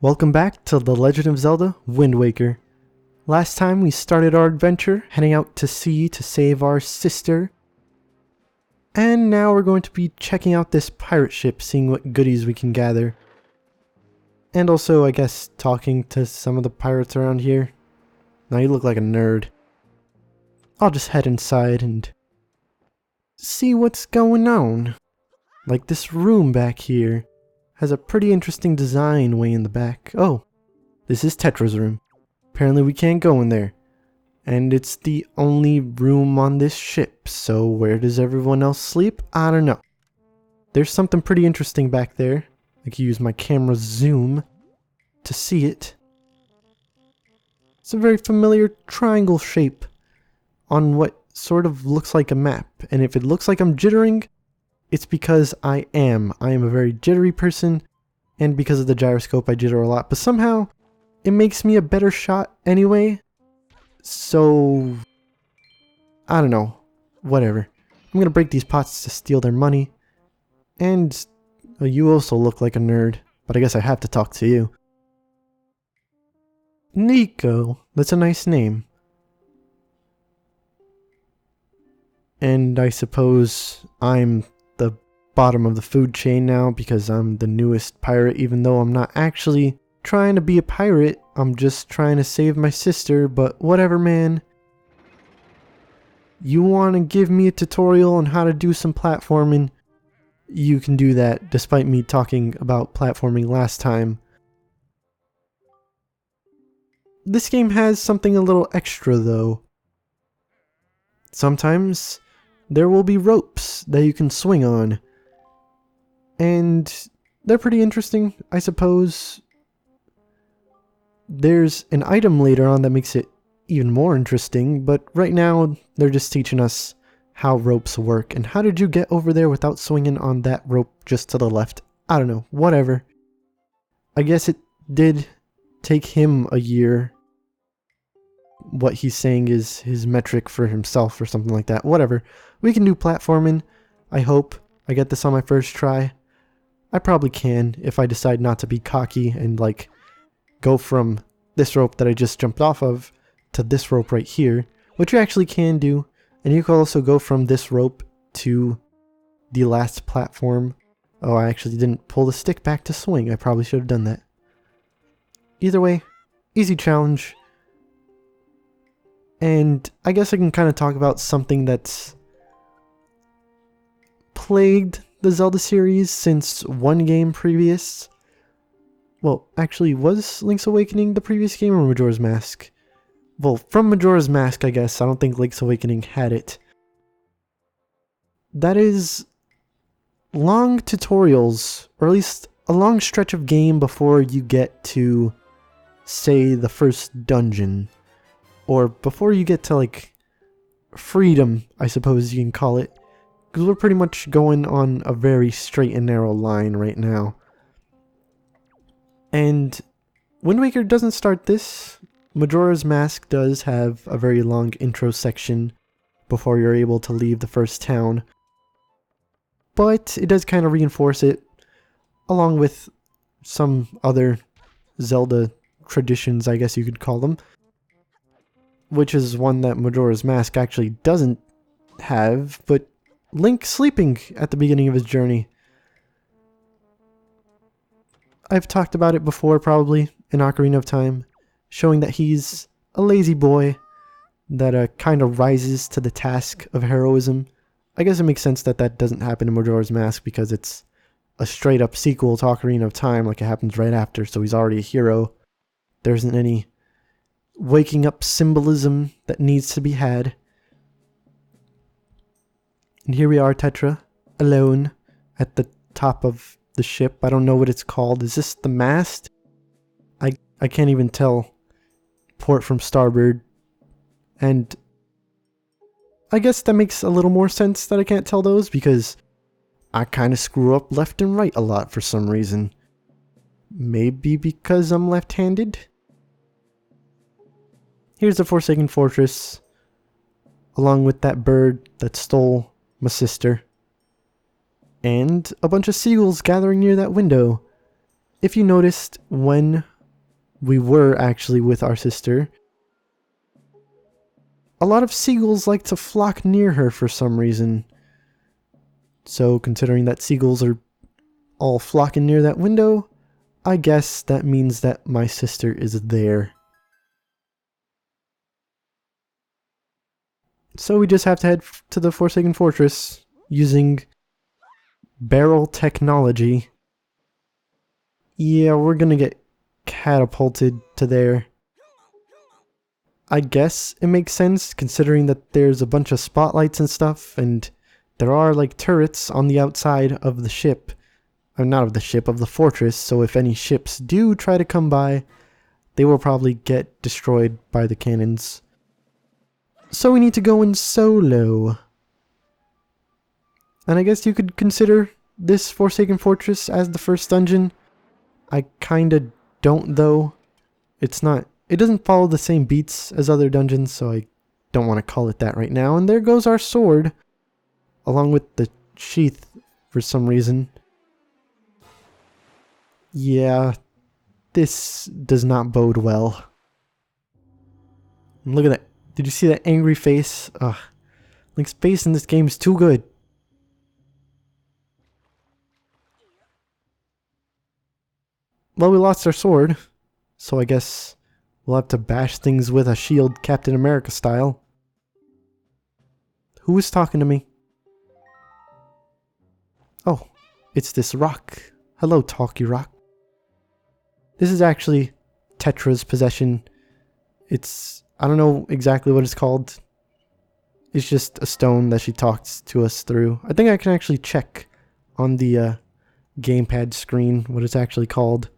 Welcome back to The Legend of Zelda: Wind Waker. Last time we started our adventure, heading out to sea to save our sister. And now we're going to be checking out this pirate ship, seeing what goodies we can gather. And also, I guess, talking to some of the pirates around here. Now you look like a nerd. I'll just head inside and see what's going on. Like this room back here. Has a pretty interesting design way in the back. Oh, this is Tetra's room. Apparently we can't go in there. And it's the only room on this ship, so where does everyone else sleep? I don't know. There's something pretty interesting back there. I can use my camera zoom to see it. It's a very familiar triangle shape on what sort of looks like a map. And if it looks like I'm jittering, it's because I am. I am a very jittery person, and because of the gyroscope I jitter a lot, but somehow it makes me a better shot anyway. So, I don't know. Whatever. I'm gonna break these pots to steal their money. And you also look like a nerd, but I guess I have to talk to you. Nico. That's a nice name. And I suppose I'm the bottom of the food chain now because I'm the newest pirate, even though I'm not actually trying to be a pirate. I'm just trying to save my sister, but whatever, man. You want to give me a tutorial on how to do some platforming? You can do that, despite me talking about platforming last time. This game has something a little extra, though. Sometimes there will be ropes that you can swing on. And they're pretty interesting, I suppose. There's an item later on that makes it even more interesting, but right now they're just teaching us how ropes work. And how did you get over there without swinging on that rope just to the left? I don't know, whatever. I guess it did take him a year. What he's saying is his metric for himself or something like that. Whatever. We can do platforming. I hope I get this on my first try. I probably can if I decide not to be cocky and like go from this rope that I just jumped off of to this rope right here, which you actually can do. And you can also go from this rope to the last platform. Oh, I actually didn't pull the stick back to swing. I probably should have done that. Either way, easy challenge. And I guess I can kind of talk about something that's plagued the Zelda series since one game previous. Well, actually, was Link's Awakening the previous game or Majora's Mask? Well, from Majora's Mask, I guess. I don't think Link's Awakening had it. That is long tutorials, or at least a long stretch of game before you get to, say, the first dungeon. Or before you get to, like, freedom, I suppose you can call it. Because we're pretty much going on a very straight and narrow line right now. And Wind Waker doesn't start this. Majora's Mask does have a very long intro section before you're able to leave the first town. But it does kind of reinforce it, along with some other Zelda traditions, I guess you could call them. Which is one that Majora's Mask actually doesn't have, but Link sleeping at the beginning of his journey. I've talked about it before, probably, in Ocarina of Time, showing that he's a lazy boy that kind of rises to the task of heroism. I guess it makes sense that that doesn't happen in Majora's Mask because it's a straight-up sequel to Ocarina of Time, like it happens right after, so he's already a hero. There isn't any waking up symbolism that needs to be had. And here we are, Tetra, alone at the top of the ship. I don't know what it's called. Is this the mast? I can't even tell. Port from starboard. And I guess that makes a little more sense that I can't tell those because I kind of screw up left and right a lot for some reason. Maybe because I'm left-handed? Here's the Forsaken Fortress, along with that bird that stole my sister. And a bunch of seagulls gathering near that window. if you noticed when we were actually with our sister, a lot of seagulls like to flock near her for some reason. So considering that seagulls are all flocking near that window, I guess that means that my sister is there. So we just have to head to the Forsaken Fortress using barrel technology. Yeah, we're gonna get catapulted to there. I guess it makes sense considering that there's a bunch of spotlights and stuff, and there are like turrets on the outside of the ship. Or not of the ship, of the fortress, so if any ships do try to come by, they will probably get destroyed by the cannons. So we need to go in solo. And I guess you could consider this Forsaken Fortress as the first dungeon. I kinda don't though. It doesn't follow the same beats as other dungeons, so I don't want to call it that right now. And there goes our sword, along with the sheath for some reason. Yeah, this does not bode well. Look at that. Did you see that angry face? Ugh. Link's face in this game is too good. Well, we lost our sword, so I guess we'll have to bash things with a shield, Captain America style. Who is talking to me? Oh, it's this rock. Hello, Talkie Rock. This is actually Tetra's possession. I don't know exactly what it's called. It's just a stone that she talks to us through. I think I can actually check on the gamepad screen what it's actually called.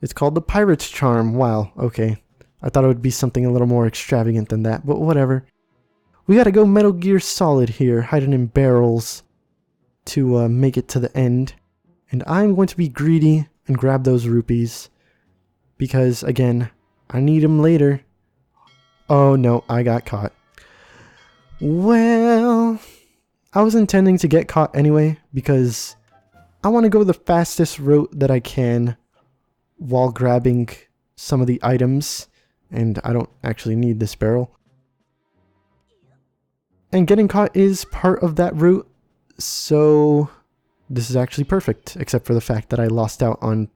It's called the Pirate's Charm. Wow, okay. I thought it would be something a little more extravagant than that, but whatever. We gotta go Metal Gear Solid here, hiding in barrels to make it to the end. And I'm going to be greedy and grab those rupees because, again, I need them later. Oh no, I got caught. Well, I was intending to get caught anyway because I want to go the fastest route that I can while grabbing some of the items, and I don't actually need this barrel. And getting caught is part of that route, so this is actually perfect, except for the fact that I lost out on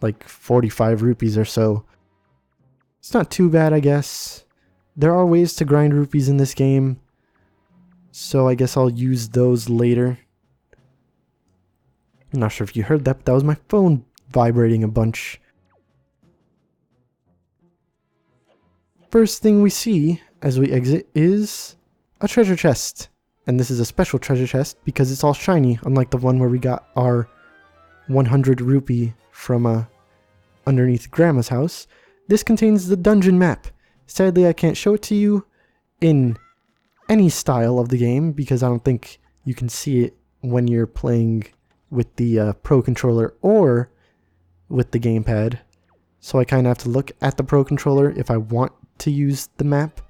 like 45 rupees or so. It's not too bad, I guess. There are ways to grind rupees in this game, so I guess I'll use those later. I'm not sure if you heard that, but that was my phone vibrating a bunch. First thing we see as we exit is a treasure chest. And this is a special treasure chest because it's all shiny, unlike the one where we got our 100 rupee from underneath Grandma's house. This contains the dungeon map. Sadly, I can't show it to you in any style of the game because I don't think you can see it when you're playing with the Pro Controller or with the gamepad. So I kind of have to look at the Pro Controller if I want to use the map,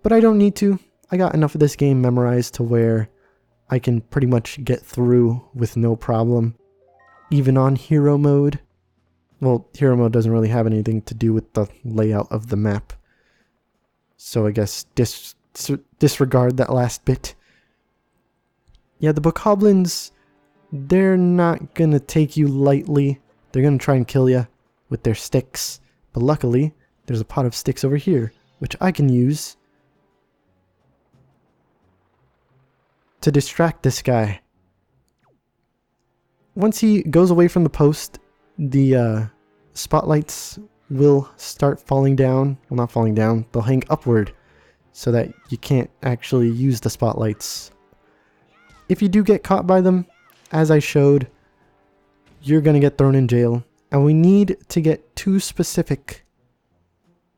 but I don't need to. I got enough of this game memorized to where I can pretty much get through with no problem, even on hero mode. Well, hero mode doesn't really have anything to do with the layout of the map, so I guess disregard that last bit. Yeah, the bokoblins, they're not gonna take you lightly. They're gonna try and kill you with their sticks, but luckily there's a pot of sticks over here, which I can use to distract this guy. Once he goes away from the post, the spotlights will start falling down. Well, not falling down, they'll hang upward so that you can't actually use the spotlights. If you do get caught by them, as I showed, you're gonna get thrown in jail. And we need to get 2 specific.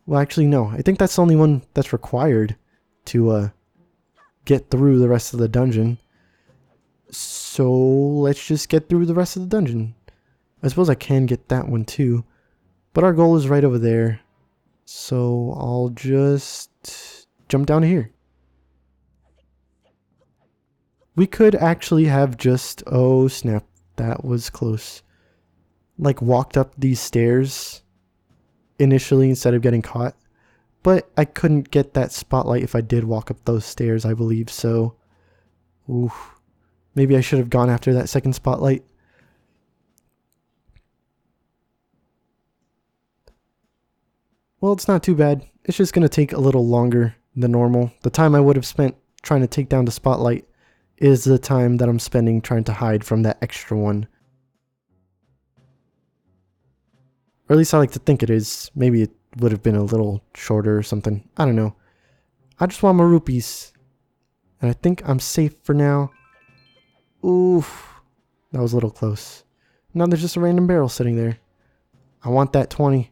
Well, actually, no. I think that's the only one that's required to get through the rest of the dungeon. So let's just get through the rest of the dungeon. I suppose I can get that one too, but our goal is right over there. So I'll just jump down here. We could actually have just, oh snap, that was close. like walked up these stairs initially instead of getting caught. But I couldn't get that spotlight if I did walk up those stairs, I believe, so... Oof. Maybe I should have gone after that second spotlight. Well, it's not too bad. It's just going to take a little longer than normal. The time I would have spent trying to take down the spotlight is the time that I'm spending trying to hide from that extra one. Or at least I like to think it is. Maybe it would have been a little shorter or something. I don't know. I just want my rupees. And I think I'm safe for now. Oof. That was a little close. Now there's just a random barrel sitting there. I want that 20.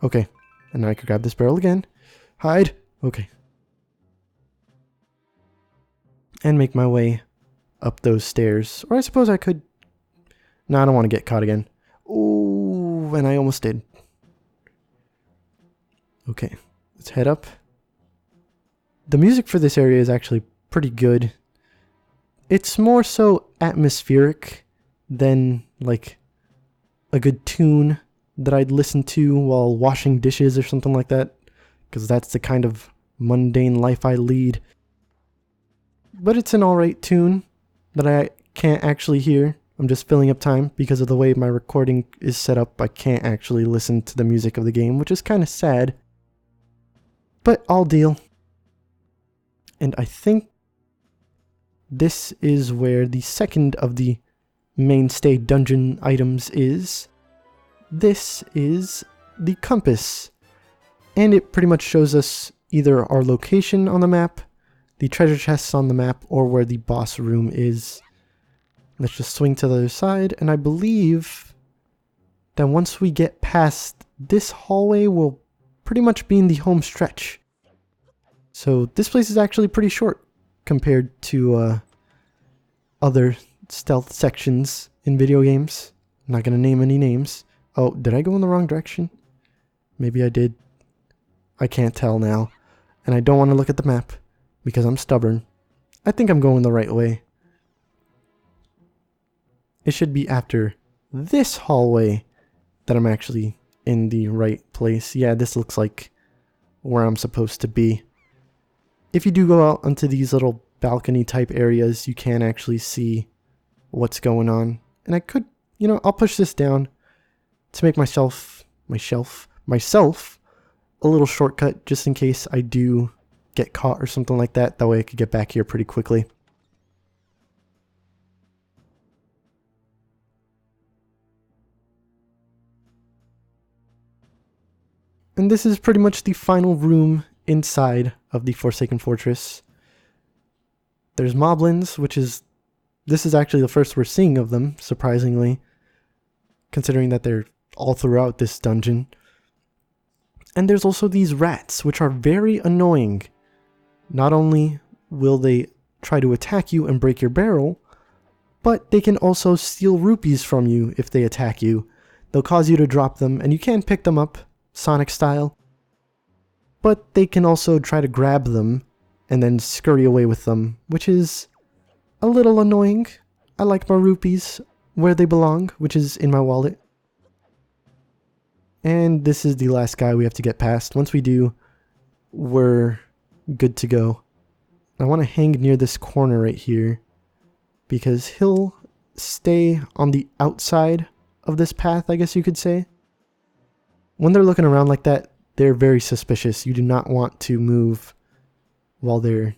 Okay. And now I could grab this barrel again. Hide. Okay. And make my way up those stairs. Or I suppose I could... No, I don't want to get caught again. Ooh, and I almost did. Okay. Let's head up. The music for this area is actually pretty good. It's more so atmospheric than, like, a good tune that I'd listen to while washing dishes or something like that, because that's the kind of mundane life I lead. But it's an alright tune that I can't actually hear. I'm just filling up time because of the way my recording is set up. I can't actually listen to the music of the game, which is kind of sad. But I'll deal. And I think this is where the second of the mainstay dungeon items is. This is the compass. And it pretty much shows us either our location on the map, the treasure chests on the map, or where the boss room is. Let's just swing to the other side, and I believe that once we get past this hallway, we'll pretty much be in the home stretch. So this place is actually pretty short compared to other stealth sections in video games. I'm not going to name any names. Oh, did I go in the wrong direction? Maybe I did. I can't tell now. And I don't want to look at the map because I'm stubborn. I think I'm going the right way. It should be after this hallway that I'm actually in the right place. Yeah, this looks like where I'm supposed to be. If you do go out onto these little balcony type areas, you can actually see what's going on. And I could, you know, I'll push this down to make myself a little shortcut just in case I do get caught or something like that. That way I could get back here pretty quickly. And this is pretty much the final room inside of the Forsaken Fortress. There's moblins, this is actually the first we're seeing of them, surprisingly, considering that they're all throughout this dungeon. And there's also these rats, which are very annoying. Not only will they try to attack you and break your barrel, but they can also steal rupees from you if they attack you. They'll cause you to drop them, and you can pick them up, Sonic style. But they can also try to grab them and then scurry away with them, which is a little annoying. I like my rupees where they belong, which is in my wallet. And this is the last guy we have to get past. Once we do, we're good to go. I want to hang near this corner right here because he'll stay on the outside of this path, I guess you could say. When they're looking around like that, they're very suspicious. You do not want to move while they're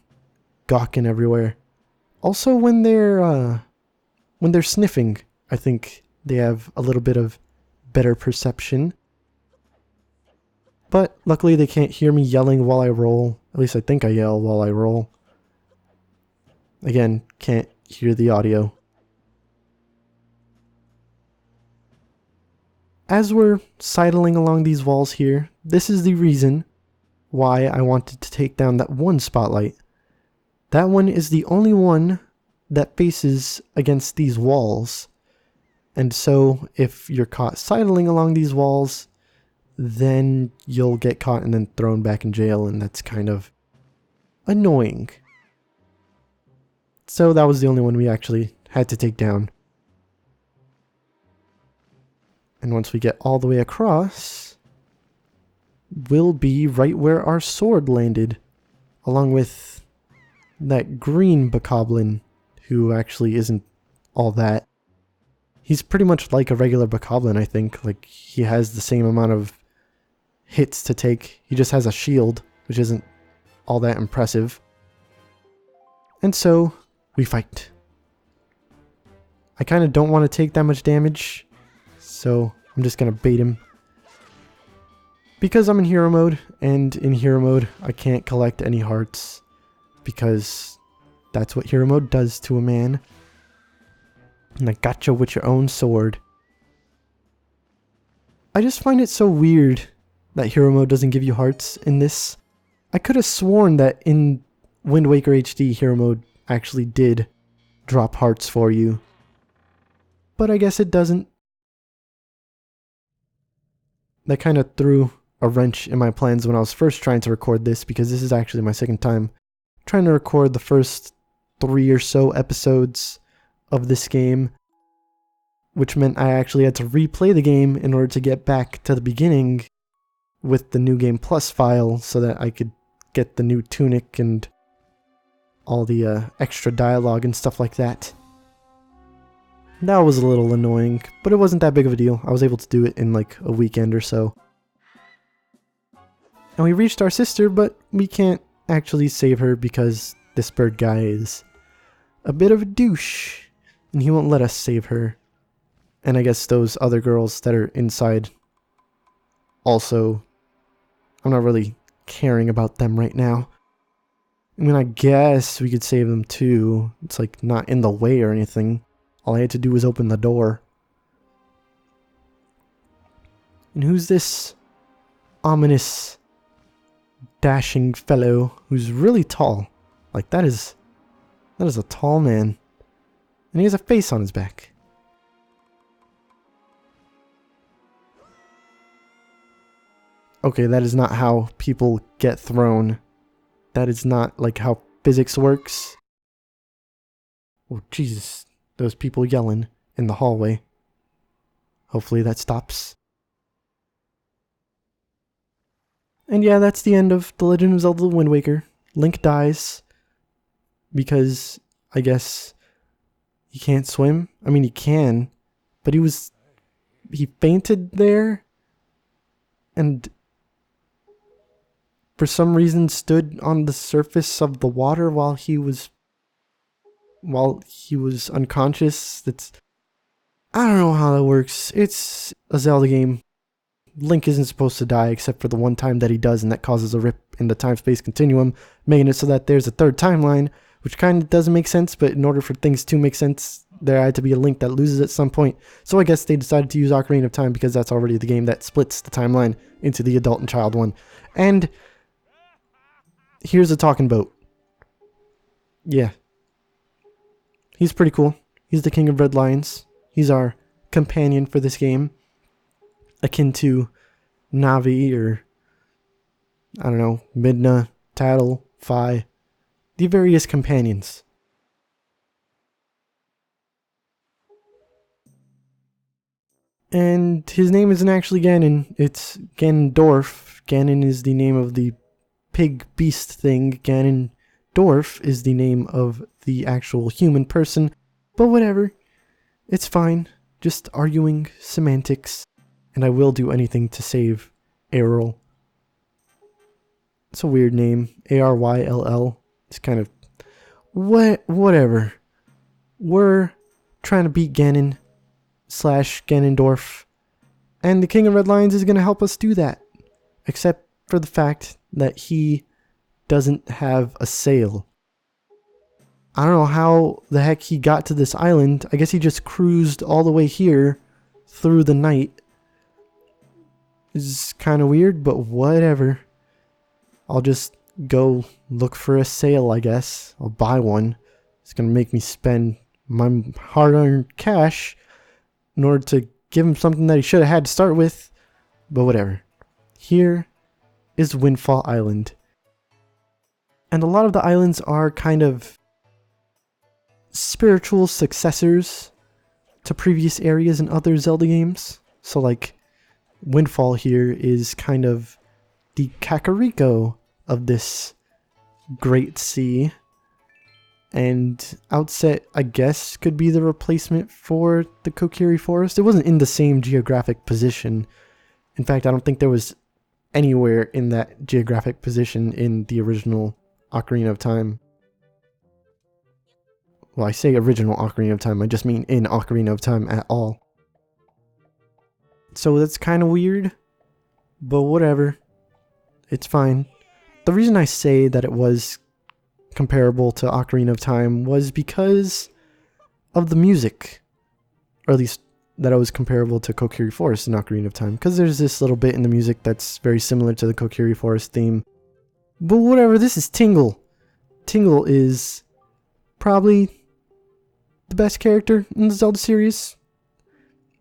gawking everywhere. Also, when they're sniffing, I think they have a little bit of better perception. But luckily they can't hear me yelling while I roll. At least I think I yell while I roll. Again, can't hear the audio. As we're sidling along these walls here, this is the reason why I wanted to take down that one spotlight. That one is the only one that faces against these walls. And so if you're caught sidling along these walls, then you'll get caught and then thrown back in jail, and that's kind of annoying. So that was the only one we actually had to take down. And once we get all the way across, we'll be right where our sword landed, along with that green bokoblin, who actually isn't all that. He's pretty much like a regular bokoblin, I think. Like, he has the same amount of hits to take. He just has a shield, which isn't all that impressive. And so, we fight. I kind of don't want to take that much damage, so I'm just going to bait him. Because I'm in hero mode, and in hero mode, I can't collect any hearts, because that's what hero mode does to a man. And I gotcha with your own sword. I just find it so weird that hero mode doesn't give you hearts in this. I could have sworn that in Wind Waker HD, hero mode actually did drop hearts for you. But I guess it doesn't. That kind of threw a wrench in my plans when I was first trying to record this, because this is actually my second time trying to record the first 3 or so episodes of this game, which meant I actually had to replay the game in order to get back to the beginning with the New Game Plus file so that I could get the new tunic and all the extra dialogue and stuff like that. That was a little annoying, but it wasn't that big of a deal. I was able to do it in like a weekend or so. And we reached our sister, but we can't actually save her because this bird guy is a bit of a douche, and he won't let us save her. And I guess those other girls that are inside also, I'm not really caring about them right now. I mean, I guess we could save them too. It's like not in the way or anything. All I had to do was open the door. And who's this ominous, dashing fellow who's really tall? Like, that is a tall man. And he has a face on his back. Okay, that is not how people get thrown. That is not like how physics works. Oh, Jesus. Those people yelling in the hallway. Hopefully that stops. And yeah, that's the end of The Legend of Zelda Wind Waker. Link dies because I guess he can't swim. I mean, he can, but he fainted there and for some reason stood on the surface of the water while he was unconscious. I don't know how that works. It's a Zelda game. Link isn't supposed to die except for the one time that he does, and that causes a rip in the time-space continuum, making it so that there's a third timeline, which kind of doesn't make sense, but in order for things to make sense, there had to be a Link that loses at some point. So I guess they decided to use Ocarina of Time because that's already the game that splits the timeline into the adult and child one. And here's a talking boat. Yeah. He's pretty cool. He's the king of red lions. He's our companion for this game. Akin to Navi or, I don't know, Midna, Tattle, Fi. The various companions. And his name isn't actually Ganon. It's Ganondorf. Ganon is the name of the pig beast thing. Ganondorf is the name of the actual human person. But whatever. It's fine. Just arguing semantics. And I will do anything to save Aryll. It's a weird name. A-R-Y-L-L. It's kind of... Whatever. We're trying to beat Ganon / Ganondorf. And the King of Red Lions is going to help us do that. Except for the fact that he doesn't have a sail. I don't know how the heck he got to this island. I guess he just cruised all the way here through the night. It's kind of weird, but whatever. I'll just go look for a sail, I guess. I'll buy one. It's going to make me spend my hard-earned cash in order to give him something that he should have had to start with. But whatever. Here is Windfall Island. And a lot of the islands are kind of spiritual successors to previous areas in other Zelda games. So like Windfall here is kind of the Kakariko of this Great Sea. And Outset, I guess, could be the replacement for the Kokiri Forest. It wasn't in the same geographic position. In fact, I don't think there was anywhere in that geographic position in the original Ocarina of Time. Well, I say original Ocarina of Time, I just mean in Ocarina of Time at all. So that's kind of weird, but whatever. It's fine. The reason I say that it was comparable to Ocarina of Time was because of the music. Or at least that it was comparable to Kokiri Forest in Ocarina of Time. Because there's this little bit in the music that's very similar to the Kokiri Forest theme. But whatever, this is Tingle. Tingle is probably the best character in the Zelda series.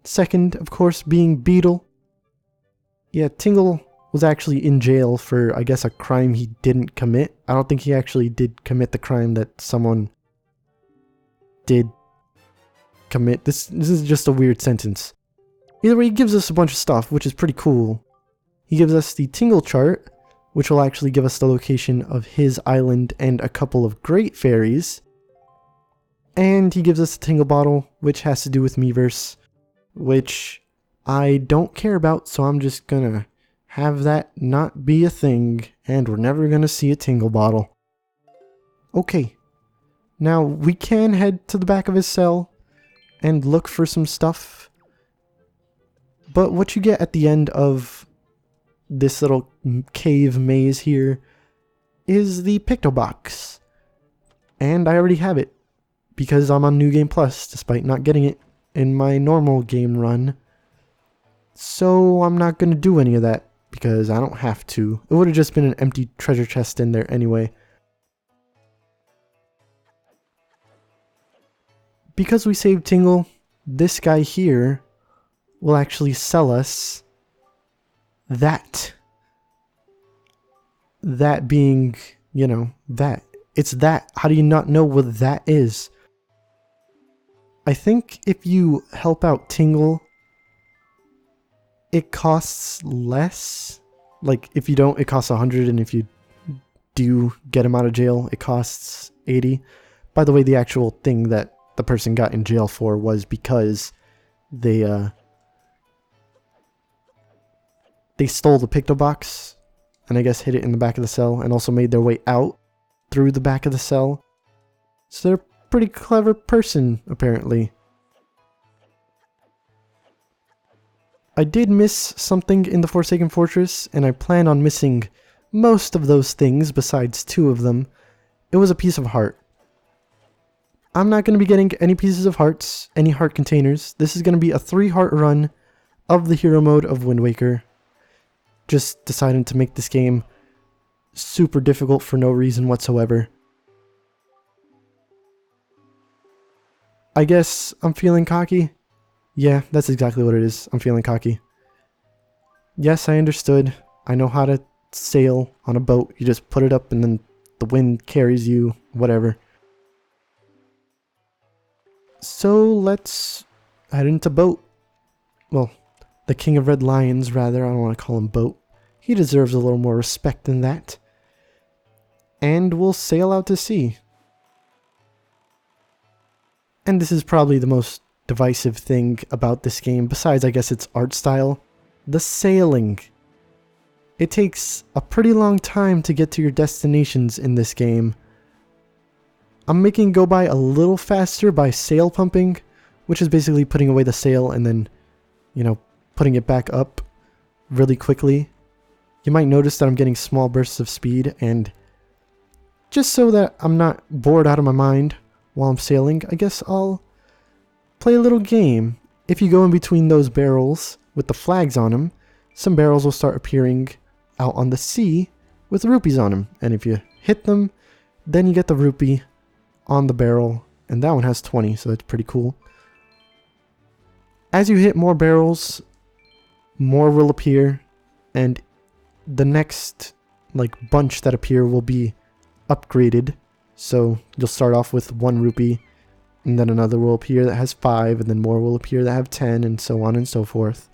Second, of course, being Beetle. Yeah, Tingle was actually in jail for, I guess, a crime he didn't commit. I don't think he actually did commit the crime that someone did commit. This is just a weird sentence. Either way, he gives us a bunch of stuff, which is pretty cool. He gives us the Tingle chart, which will actually give us the location of his island and a couple of great fairies. And he gives us the Tingle bottle, which has to do with Miiverse, which I don't care about, so I'm just gonna have that not be a thing, and we're never gonna see a Tingle bottle. Okay, now we can head to the back of his cell and look for some stuff, but what you get at the end of this little cave maze here is the Picto Box, and I already have it because I'm on New Game Plus despite not getting it in my normal game run. So I'm not going to do any of that because I don't have to. It would have just been an empty treasure chest in there anyway. Because we saved Tingle, this guy here will actually sell us that. That being, you know, that. It's that. How do you not know what that is? I think if you help out Tingle, it costs less. Like, if you don't, it costs 100, and if you do get him out of jail, it costs 80. By the way, the actual thing that the person got in jail for was because they stole the Picto Box, and I guess hid it in the back of the cell, and also made their way out through the back of the cell. So they're a pretty clever person, apparently. I did miss something in the Forsaken Fortress, and I plan on missing most of those things besides 2 of them. It was a piece of heart. I'm not going to be getting any pieces of hearts, any heart containers. This is going to be a 3-heart run of the hero mode of Wind Waker. Just deciding to make this game super difficult for no reason whatsoever. I guess I'm feeling cocky. Yeah, that's exactly what it is. I'm feeling cocky. Yes, I understood. I know how to sail on a boat. You just put it up and then the wind carries you, whatever. So let's head into boat. Well, the King of Red Lions, rather. I don't want to call him boat. He deserves a little more respect than that. And we'll sail out to sea. And this is probably the most divisive thing about this game, besides I guess its art style. The sailing. It takes a pretty long time to get to your destinations in this game. I'm making it go by a little faster by sail pumping, which is basically putting away the sail and then, you know, putting it back up really quickly. You might notice that I'm getting small bursts of speed, and just so that I'm not bored out of my mind while I'm sailing, I guess I'll play a little game. If you go in between those barrels with the flags on them, some barrels will start appearing out on the sea with rupees on them. And if you hit them, then you get the rupee on the barrel. And that one has 20, so that's pretty cool. As you hit more barrels, more will appear. And the next like bunch that appear will be upgraded. So you'll start off with 1 rupee. And then another will appear that has 5, and then more will appear that have 10, and so on and so forth.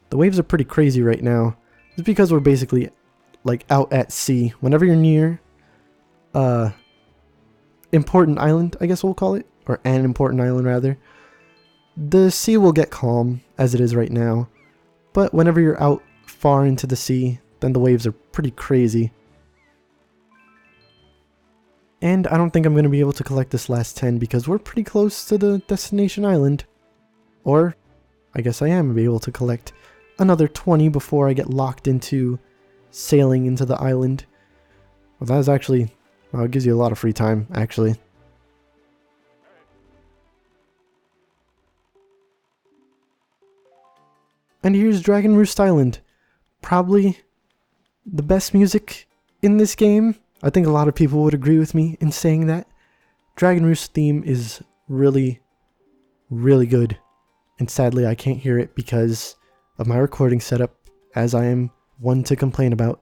The waves are pretty crazy right now. It's because we're basically like out at sea. Whenever you're near important island, I guess we'll call it, or an important island rather, the sea will get calm as it is right now. But whenever you're out far into the sea, then the waves are pretty crazy. And I don't think I'm going to be able to collect this last 10 because we're pretty close to the destination island. Or, I guess I am able to collect another 20 before I get locked into sailing into the island. Well, that is actually, well, it gives you a lot of free time, actually. And here's Dragon Roost Island. Probably the best music in this game. I think a lot of people would agree with me in saying that. Dragon Roost theme is really, really good. And sadly, I can't hear it because of my recording setup, as I am one to complain about.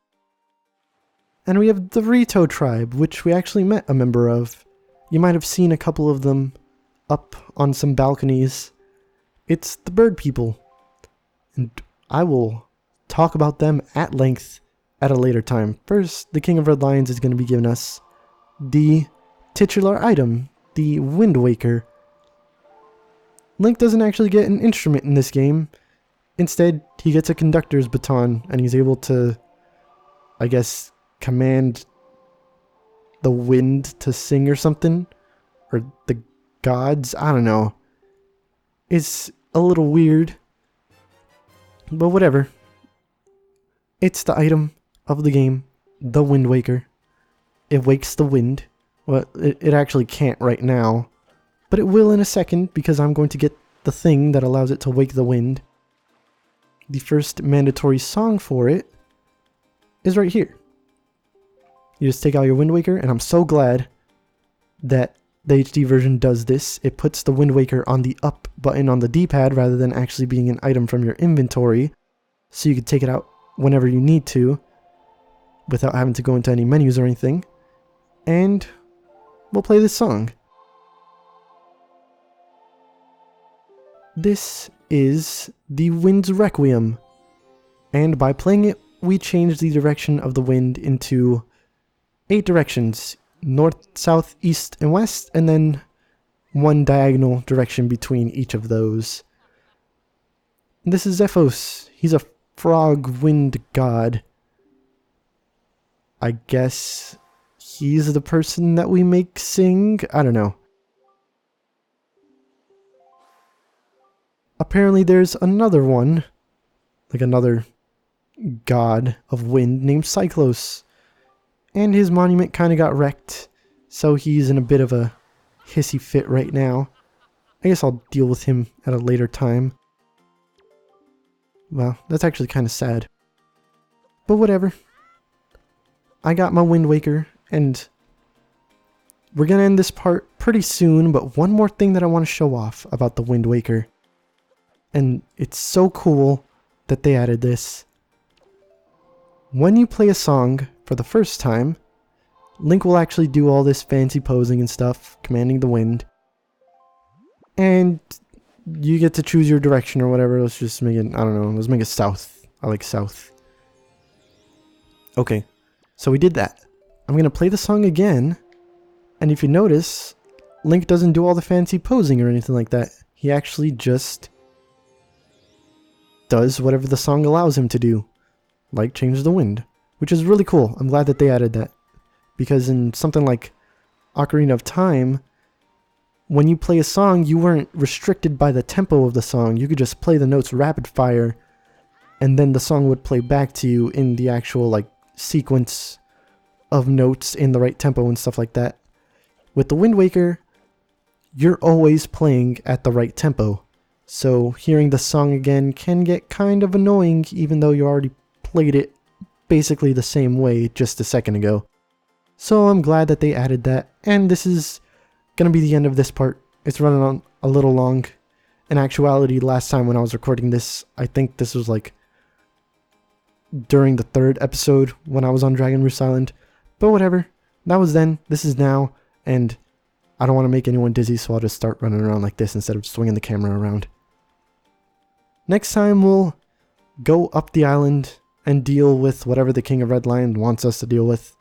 And we have the Rito tribe, which we actually met a member of. You might have seen a couple of them up on some balconies. It's the bird people. And I will talk about them at length at a later time. First, the King of Red Lions is going to be giving us the titular item, the Wind Waker. Link doesn't actually get an instrument in this game. Instead, he gets a conductor's baton, and he's able to, I guess, command the wind to sing or something. Or the gods, I don't know. It's a little weird. But whatever. It's the item of the game, the Wind Waker. It wakes the wind. Well, it actually can't right now. But it will in a second, because I'm going to get the thing that allows it to wake the wind. The first mandatory song for it is right here. You just take out your Wind Waker, and I'm so glad that the HD version does this. It puts the Wind Waker on the up button on the D-pad rather than actually being an item from your inventory, so you can take it out whenever you need to without having to go into any menus or anything. And we'll play this song. This is the Wind's Requiem, and by playing it, we change the direction of the wind into 8 directions: north, south, east, and west, and then one diagonal direction between each of those. This is Zephos. He's a frog wind god. I guess he's the person that we make sing? I don't know. Apparently there's another one, like another god of wind named Cyclos. And his monument kind of got wrecked, so he's in a bit of a hissy fit right now. I guess I'll deal with him at a later time. Well, that's actually kind of sad. But whatever. I got my Wind Waker, and we're going to end this part pretty soon, but one more thing that I want to show off about the Wind Waker. And it's so cool that they added this. When you play a song for the first time, Link will actually do all this fancy posing and stuff, commanding the wind. And you get to choose your direction or whatever. Let's just make it, I don't know, let's make it south. I like south. Okay, so we did that. I'm going to play the song again. And if you notice, Link doesn't do all the fancy posing or anything like that. He actually just does whatever the song allows him to do. Like change the wind. Which is really cool. I'm glad that they added that. Because in something like Ocarina of Time, when you play a song, you weren't restricted by the tempo of the song. You could just play the notes rapid fire, and then the song would play back to you in the actual like sequence of notes in the right tempo and stuff like that. With the Wind Waker, you're always playing at the right tempo. So hearing the song again can get kind of annoying, even though you already played it basically the same way just a second ago. So I'm glad that they added that, and this is gonna be the end of this part. It's running on a little long. In actuality, last time when I was recording this, I think this was like during the 3rd episode when I was on Dragon Roost Island. But whatever, that was then, this is now, and I don't want to make anyone dizzy, so I'll just start running around like this instead of swinging the camera around. Next time we'll go up the island and deal with whatever the King of Redline wants us to deal with.